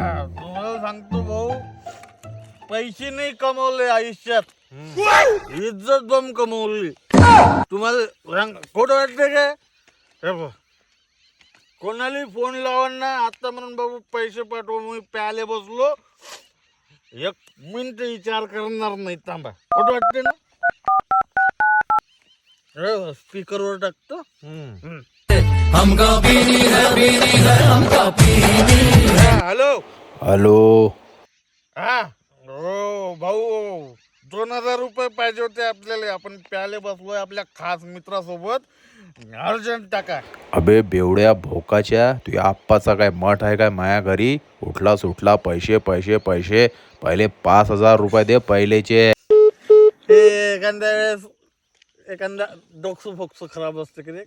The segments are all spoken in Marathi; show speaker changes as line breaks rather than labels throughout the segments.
तुम्हाला सांगतो भाऊ, पैसे नाही कमवले आयुष्यात, इज्जत बम कमवली. तुम्हाला खोटं वाटते काय? हे बघ, कोणाला फोन लावा ना आता म्हणून बाबू पैसे पाठव, मी प्याले बसलो, 1 मिनिट विचार करणार नाही. थांबा, खोटं वाटते ना? स्पीकरवर टाकतो. Hello
hello.
हा. हो भाऊ, 2000 रुपये पाहिजे होते आपल्याला. आपण प्याले बसलोय आपल्या खास मित्रासोबत, अर्जंट टाका.
अबे बेवड्या भोकाच्या, तुझ्या आप्पाचा काय मठ आहे काय माया घरी? उठला सुटला पैसे पैसे पैसे, पहिले 5000 रुपये दे पहिलेचे.
हे एखाद्या वेळेस एखादा डोकसं फोकसं खराब असतं की रे.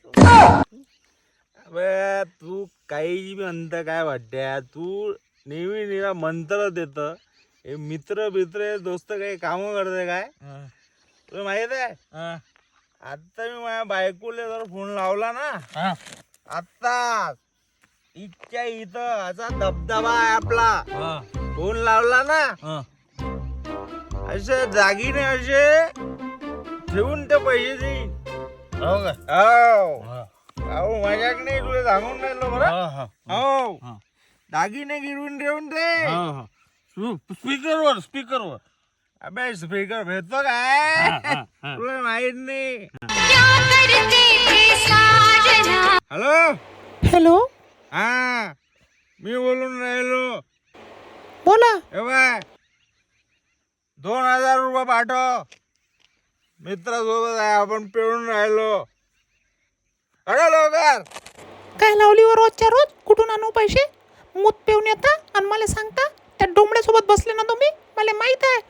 अबे तू काही म्हणतं काय वाटत्या, तू नेहमी नेहमी मंत्र देत. हे मित्र बित्र दोस्त काही कामं करते काय तुला माहित आहे? आता मी माझ्या बायकोला जर फोन लावला ना, आता इतक्या इथं असा धबधबा आहे आपला, फोन लावला ना असे दागिने असे ठेवून ते पैसे देईन.
हो का?
अहो मजाक नाही, तुला सांगून राहिलो बरं. हो दागिने गिरवून ठेवून दे.
स्पीकरवर.
अबे स्पीकर भेटतो काय तुला माहित नाही. हॅलो
हॅलो,
हा मी बोलून राहिलो.
बोला.
हे बाय 2000 रुपये पाठव, मित्रासोबत आहे आपण, पिळून राहिलो. अरे लवकर.
काय लावली व रोजच्या रोज? कुठून आणू पैसे? मूत पिऊन येता आणि मला सांगता त्या डोंबड्यासोबत बसले ना तुम्ही, मला माहित आहे.